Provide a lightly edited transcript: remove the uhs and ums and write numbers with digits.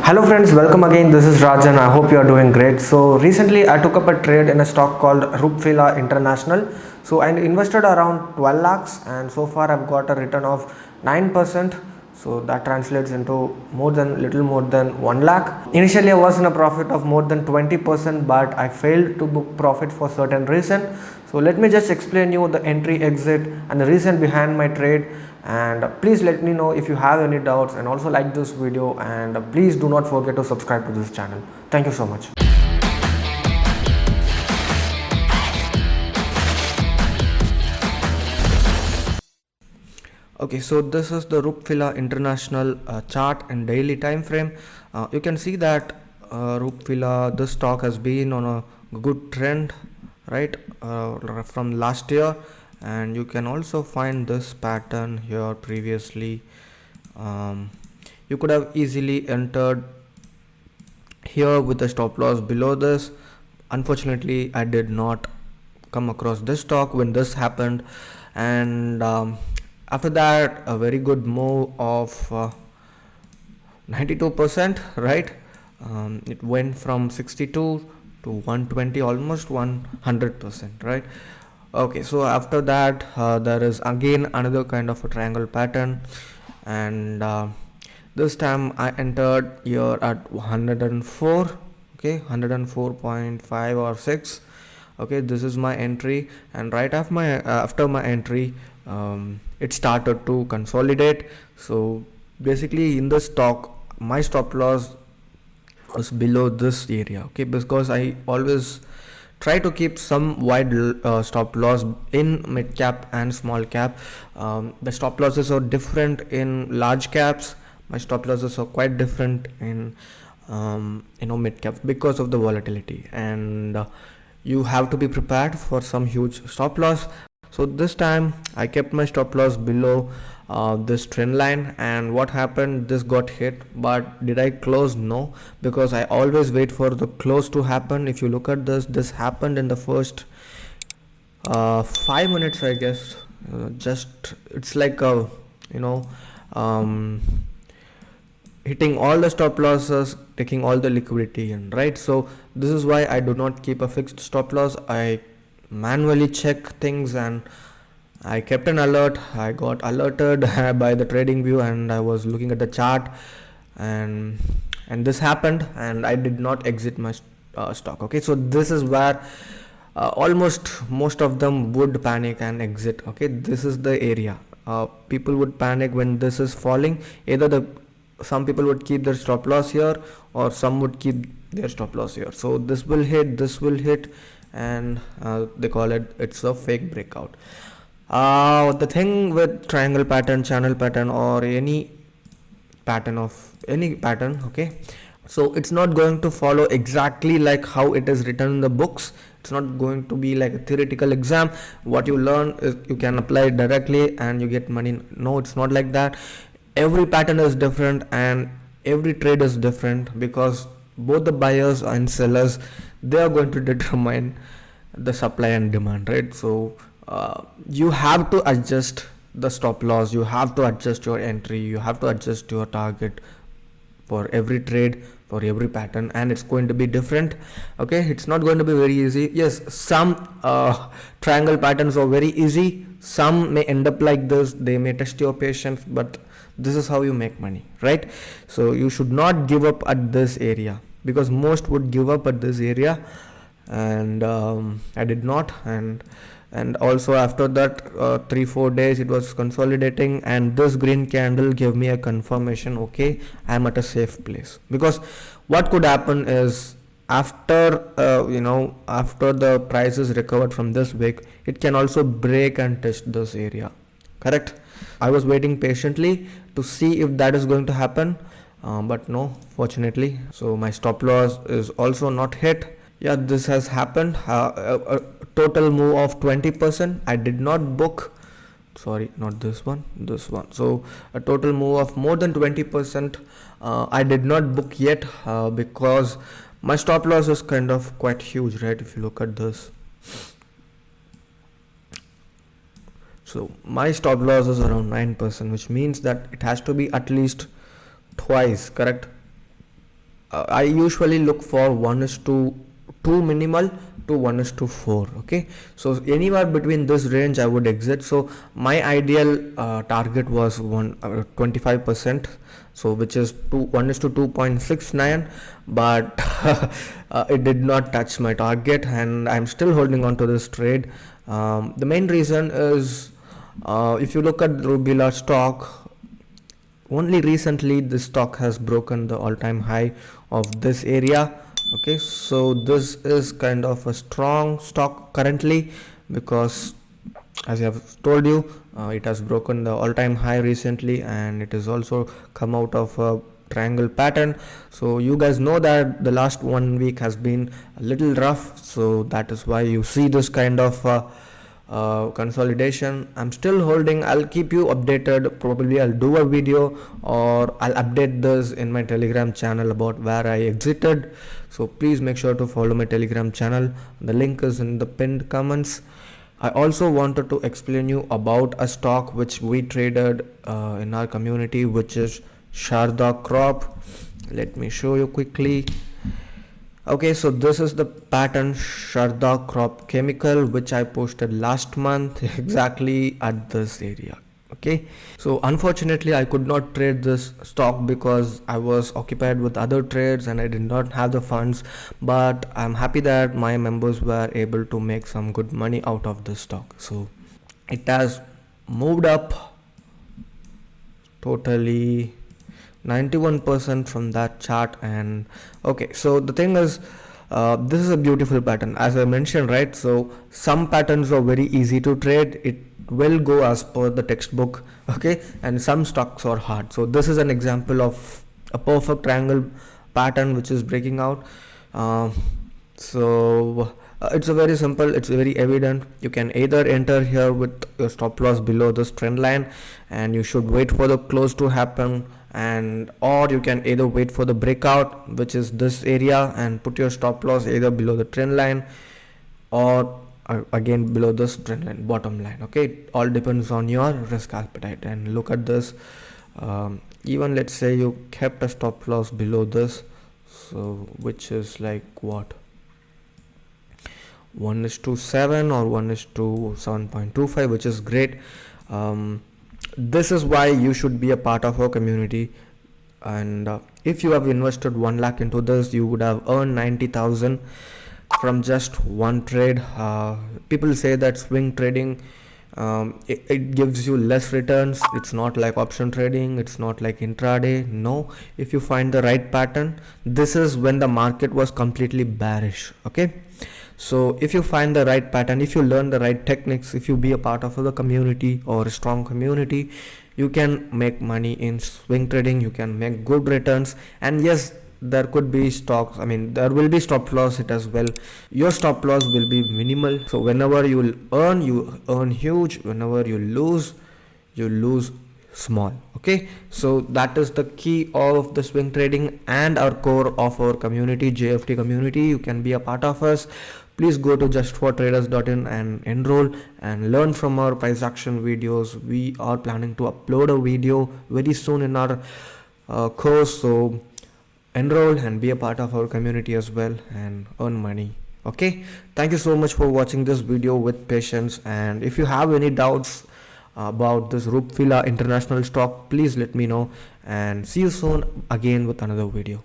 Hello friends, welcome again. This is Rajan. I hope you are doing great. So recently I took up a trade in a stock called Rupfila International. So I invested around 12 lakhs and so far I've got a return of 9%. So that translates into little more than 1 lakh. Initially I was in a profit of more than 20%, but I failed to book profit for certain reason. So let me just explain you the entry, exit and the reason behind my trade, and please let me know if you have any doubts, and also like this video, and please do not forget to subscribe to this channel. Thank you so much. Okay, so this is the Rupfila International chart and daily time frame. You can see that Rupfila, this stock has been on a good trend, right, from last year, and you can also find this pattern here previously. You could have easily entered here with a stop loss below this. Unfortunately, I did not come across this stock when this happened, and after that a very good move of 92%, right. It went from 62 to 120, almost 100%, right. Okay, so after that there is again another kind of a triangle pattern, and this time I entered here at 104, okay, 104.5 or 6. Okay, this is my entry, and right after my entry it started to consolidate. So basically in the stock my stop loss was below this area, okay, because I always try to keep some wide stop loss in mid cap and small cap. The stop losses are different in large caps. My stop losses are quite different in mid cap because of the volatility, and you have to be prepared for some huge stop loss. So this time I kept my stop loss below this trend line, and what happened, this got hit. But did I close? No, because I always wait for the close to happen. If you look at this happened in the first 5 minutes, I guess. Just it's like a hitting all the stop losses, taking all the liquidity in, right. So this is why I do not keep a fixed stop loss. I manually check things, and I kept an alert. I got alerted by the trading view, and I was looking at the chart, and this happened, and I did not exit my stock. Okay, so this is where almost most of them would panic and exit. Okay, this is the area people would panic when this is falling. Either some people would keep their stop loss here, or some would keep their stop loss here. So this will hit, and they call it's a fake breakout. The thing with triangle pattern, channel pattern, or any pattern, okay, so it's not going to follow exactly like how it is written in the books. It's not going to be like a theoretical exam. What you learn is you can apply it directly and you get money. No, it's not like that. Every pattern is different and every trade is different, because both the buyers and sellers, they are going to determine the supply and demand, right. So you have to adjust the stop loss, you have to adjust your entry, you have to adjust your target for every trade, for every pattern, and it's going to be different. Okay, it's not going to be very easy. Yes, some triangle patterns are very easy, some may end up like this, they may test your patience, but this is how you make money, right. So you should not give up at this area, because most would give up at this area, and I did not. And also after that 3-4 days it was consolidating, and this green candle gave me a confirmation, okay, I'm at a safe place. Because what could happen is, after after the prices recovered from this wick, it can also break and test this area, correct. I was waiting patiently to see if that is going to happen, but no, fortunately. So my stop loss is also not hit. Yeah, this has happened. A total move of 20%. I did not book, sorry, not this one, so a total move of more than 20%. I did not book yet because my stop loss is kind of quite huge, right. If you look at this, so my stop loss is around 9%, which means that it has to be at least twice, correct. I usually look for 1:2 minimal to 1:4. Okay, so anywhere between this range I would exit. So my ideal target was 25%, so which is 1:2.69, but it did not touch my target, and I'm still holding on to this trade. The main reason is, if you look at Rubila stock, only recently this stock has broken the all-time high of this area. Okay, so this is kind of a strong stock currently, because as I have told you, it has broken the all-time high recently, and it has also come out of a triangle pattern. So you guys know that the last 1 week has been a little rough, so that is why you see this kind of consolidation. I'm still holding. I'll keep you updated. Probably I'll do a video, or I'll update this in my Telegram channel about where I exited. So please make sure to follow my Telegram channel. The link is in the pinned comments. I also wanted to explain you about a stock which we traded in our community, which is Sharda Crop. Let me show you quickly. Okay, so this is the pattern Sharda Crop Chemical, which I posted last month exactly at this area. Okay, so unfortunately I could not trade this stock because I was occupied with other trades and I did not have the funds, but I'm happy that my members were able to make some good money out of this stock. So it has moved up totally 91% from that chart. And okay, so the thing is, this is a beautiful pattern, as I mentioned, right? So some patterns are very easy to trade, it will go as per the textbook, okay, and some stocks are hard. So this is an example of a perfect triangle pattern which is breaking out. It's a very simple, it's very evident. You can either enter here with your stop loss below this trend line, and you should wait for the close to happen, and or you can either wait for the breakout, which is this area, and put your stop loss either below the trend line or again below this trend line, bottom line. Okay, it all depends on your risk appetite. And look at this, even let's say you kept a stop loss below this, so which is like what, 1:7 or 1:7.25, which is great. This is why you should be a part of our community. And if you have invested 1 lakh into this, you would have earned 90,000 from just one trade. People say that swing trading, it gives you less returns. It's not like option trading, it's not like intraday. No, if you find the right pattern, this is when the market was completely bearish. Okay, so if you find the right pattern, if you learn the right techniques, if you be a part of the community or a strong community, you can make money in swing trading, you can make good returns. And yes, there could be stocks, I mean there will be stop loss it as well. Your stop loss will be minimal, so whenever you earn huge, whenever you lose small. Okay, so that is the key of the swing trading and our core of our community, JFT community. You can be a part of us. Please go to justfortraders.in and enroll and learn from our price action videos. We are planning to upload a video very soon in our course, so enroll and be a part of our community as well and earn money. Okay, thank you so much for watching this video with patience. And if you have any doubts about this Rupfila international stock, please let me know, and see you soon again with another video.